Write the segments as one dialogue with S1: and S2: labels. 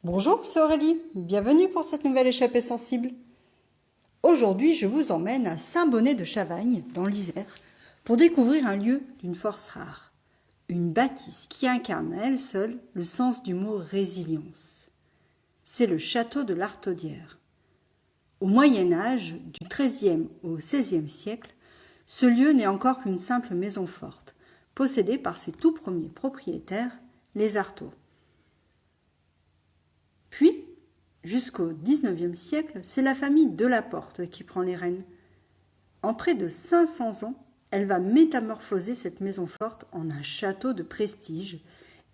S1: Bonjour, c'est Aurélie. Bienvenue pour cette nouvelle échappée sensible. Aujourd'hui, je vous emmène à Saint-Bonnet-de-Chavagne, dans l'Isère, pour découvrir un lieu d'une force rare. Une bâtisse qui incarne à elle seule le sens du mot résilience. C'est le château de l'Artaudière. Au Moyen-Âge, du XIIIe au XVIe siècle, ce lieu n'est encore qu'une simple maison forte, possédée par ses tout premiers propriétaires, les Artauds. Puis, jusqu'au XIXe siècle, c'est la famille Delaporte qui prend les rênes. En près de 500 ans, elle va métamorphoser cette maison forte en un château de prestige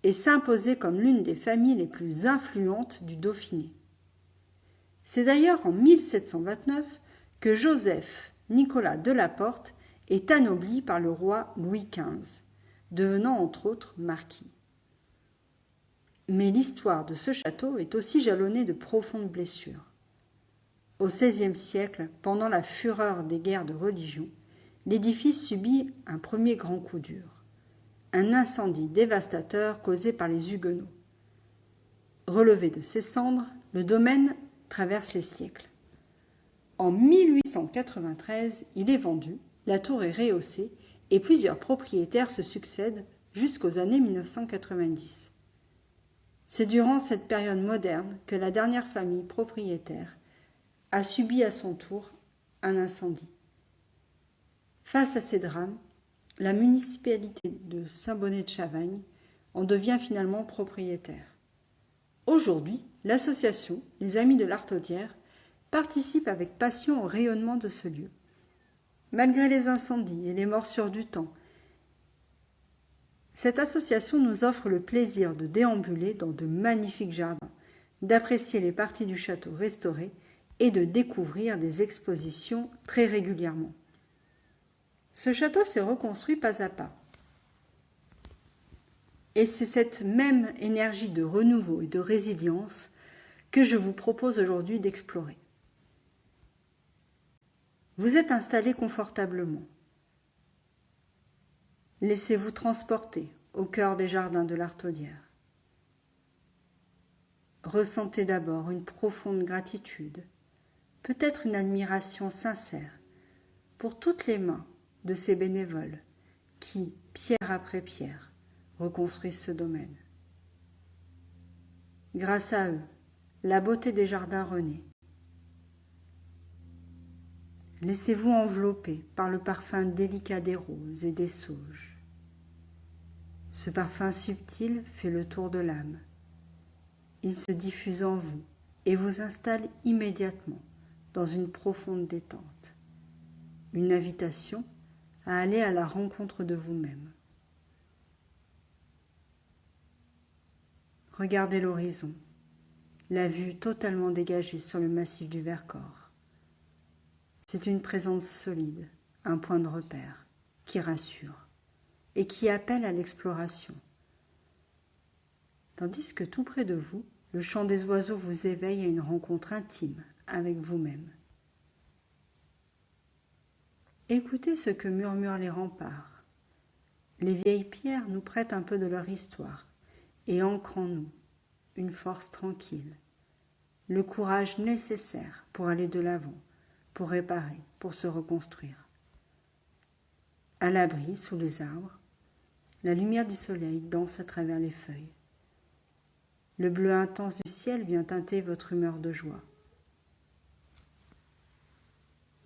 S1: et s'imposer comme l'une des familles les plus influentes du Dauphiné. C'est d'ailleurs en 1729 que Joseph Nicolas Delaporte est anobli par le roi Louis XV, devenant entre autres marquis. Mais l'histoire de ce château est aussi jalonnée de profondes blessures. Au XVIe siècle, pendant la fureur des guerres de religion, l'édifice subit un premier grand coup dur, un incendie dévastateur causé par les Huguenots. Relevé de ses cendres, le domaine traverse les siècles. En 1893, il est vendu, la tour est rehaussée et plusieurs propriétaires se succèdent jusqu'aux années 1990. C'est durant cette période moderne que la dernière famille propriétaire a subi à son tour un incendie. Face à ces drames, la municipalité de Saint-Bonnet-de-Chavagne en devient finalement propriétaire. Aujourd'hui, l'association Les Amis de l'Artaudière participe avec passion au rayonnement de ce lieu. Malgré les incendies et les morsures du temps, cette association nous offre le plaisir de déambuler dans de magnifiques jardins, d'apprécier les parties du château restaurées et de découvrir des expositions très régulièrement. Ce château s'est reconstruit pas à pas. Et c'est cette même énergie de renouveau et de résilience que je vous propose aujourd'hui d'explorer. Vous êtes installé confortablement. Laissez-vous transporter au cœur des jardins de l'Artaudière. Ressentez d'abord une profonde gratitude, peut-être une admiration sincère pour toutes les mains de ces bénévoles qui, pierre après pierre, reconstruisent ce domaine. Grâce à eux, la beauté des jardins renaît. Laissez-vous envelopper par le parfum délicat des roses et des sauges. Ce parfum subtil fait le tour de l'âme. Il se diffuse en vous et vous installe immédiatement dans une profonde détente. Une invitation à aller à la rencontre de vous-même. Regardez l'horizon, la vue totalement dégagée sur le massif du Vercors. C'est une présence solide, un point de repère, qui rassure et qui appelle à l'exploration. Tandis que tout près de vous, le chant des oiseaux vous éveille à une rencontre intime avec vous-même. Écoutez ce que murmurent les remparts. Les vieilles pierres nous prêtent un peu de leur histoire et ancrent en nous une force tranquille, le courage nécessaire pour aller de l'avant, pour réparer, pour se reconstruire. À l'abri, sous les arbres, la lumière du soleil danse à travers les feuilles. Le bleu intense du ciel vient teinter votre humeur de joie.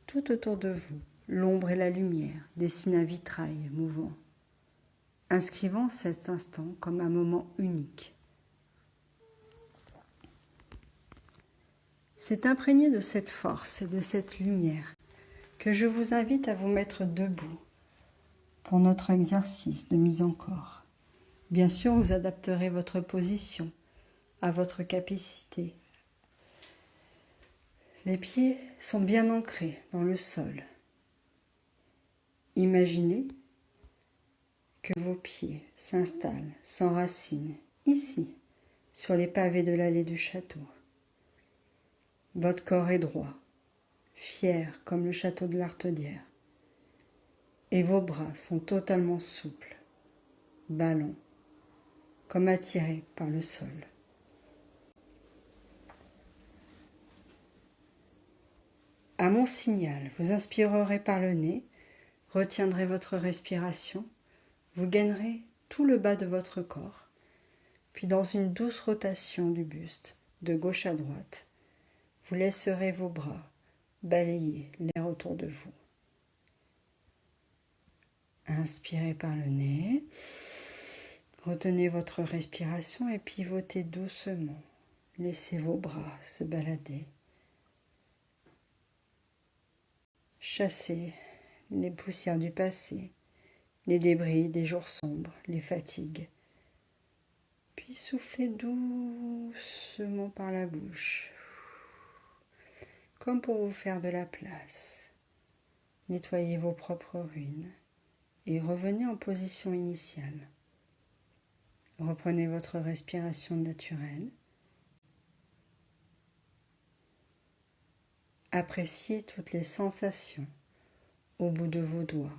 S1: Tout autour de vous, l'ombre et la lumière dessinent un vitrail mouvant, inscrivant cet instant comme un moment unique. C'est imprégné de cette force et de cette lumière que je vous invite à vous mettre debout pour notre exercice de mise en corps. Bien sûr, vous adapterez votre position à votre capacité. Les pieds sont bien ancrés dans le sol. Imaginez que vos pieds s'installent, s'enracinent ici, sur les pavés de l'allée du château. Votre corps est droit, fier comme le château de l'Artaudière. Et vos bras sont totalement souples, ballants, comme attirés par le sol. À mon signal, vous inspirerez par le nez, retiendrez votre respiration, vous gainerez tout le bas de votre corps, puis dans une douce rotation du buste, de gauche à droite, vous laisserez vos bras balayer l'air autour de vous. Inspirez par le nez, retenez votre respiration et pivotez doucement. Laissez vos bras se balader. Chassez les poussières du passé, les débris des jours sombres, les fatigues. Puis soufflez doucement par la bouche, comme pour vous faire de la place. Nettoyez vos propres ruines et revenez en position initiale. Reprenez votre respiration naturelle. Appréciez toutes les sensations au bout de vos doigts,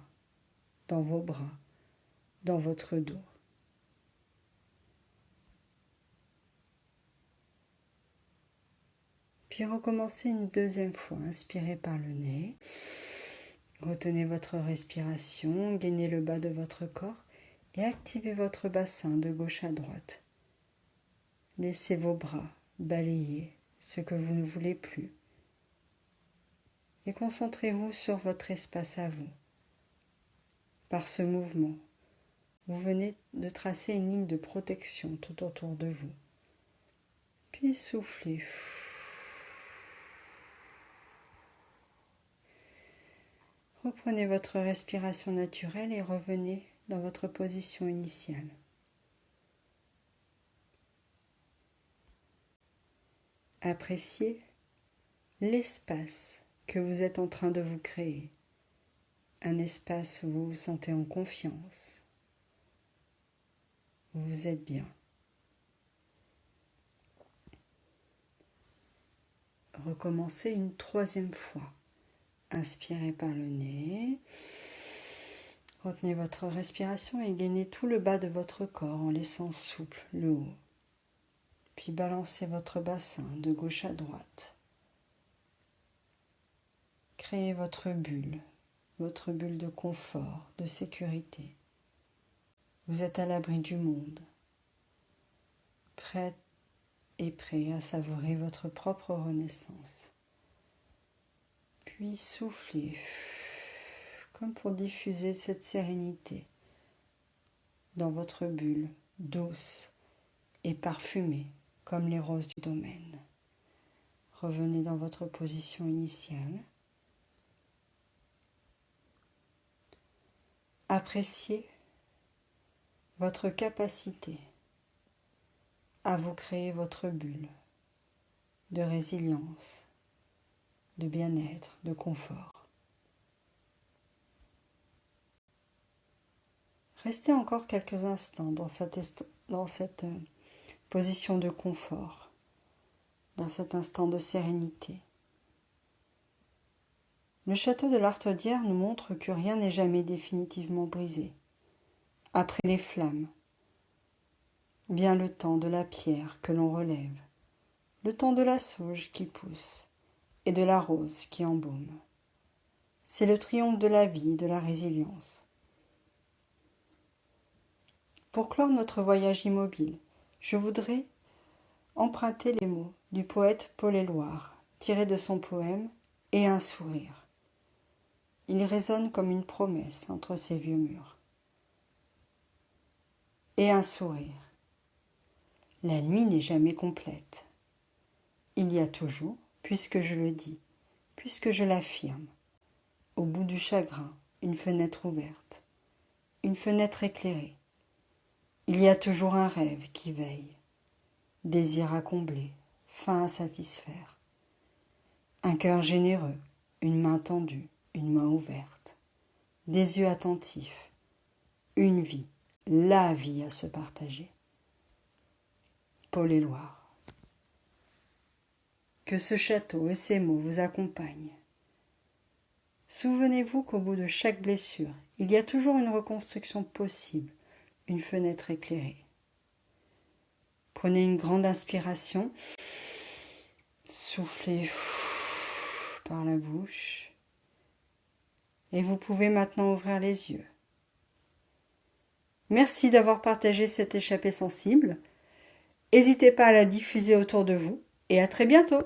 S1: dans vos bras, dans votre dos. Puis recommencez une deuxième fois. Inspirez par le nez. Retenez votre respiration, gainez le bas de votre corps et activez votre bassin de gauche à droite. Laissez vos bras balayer ce que vous ne voulez plus. Et concentrez-vous sur votre espace à vous. Par ce mouvement, vous venez de tracer une ligne de protection tout autour de vous. Puis soufflez. Reprenez votre respiration naturelle et revenez dans votre position initiale. Appréciez l'espace que vous êtes en train de vous créer. Un espace où vous vous sentez en confiance, où vous êtes bien. Recommencez une troisième fois. Inspirez par le nez. Retenez votre respiration et gainez tout le bas de votre corps en laissant souple le haut. Puis balancez votre bassin de gauche à droite. Créez votre bulle de confort, de sécurité. Vous êtes à l'abri du monde, prêt à savourer votre propre renaissance. Puis soufflez, comme pour diffuser cette sérénité dans votre bulle, douce et parfumée, comme les roses du domaine. Revenez dans votre position initiale. Appréciez votre capacité à vous créer votre bulle de résilience, de bien-être, de confort. Restez encore quelques instants dans cette position de confort, dans cet instant de sérénité. Le château de l'Artaudière nous montre que rien n'est jamais définitivement brisé. Après les flammes, vient le temps de la pierre que l'on relève, le temps de la sauge qui pousse et de la rose qui embaume. C'est le triomphe de la vie et de la résilience. Pour clore notre voyage immobile, je voudrais emprunter les mots du poète Paul Éluard, tirés de son poème « Et un sourire ». Il résonne comme une promesse entre ces vieux murs. Et un sourire. La nuit n'est jamais complète. Il y a toujours, puisque je le dis, puisque je l'affirme, au bout du chagrin, une fenêtre ouverte, une fenêtre éclairée. Il y a toujours un rêve qui veille, désir à combler, faim à satisfaire. Un cœur généreux, une main tendue, une main ouverte, des yeux attentifs, une vie, la vie à se partager. Paul Éluard. Que ce château et ces mots vous accompagnent. Souvenez-vous qu'au bout de chaque blessure, il y a toujours une reconstruction possible, une fenêtre éclairée. Prenez une grande inspiration, soufflez par la bouche. Et vous pouvez maintenant ouvrir les yeux. Merci d'avoir partagé cette échappée sensible. N'hésitez pas à la diffuser autour de vous et à très bientôt.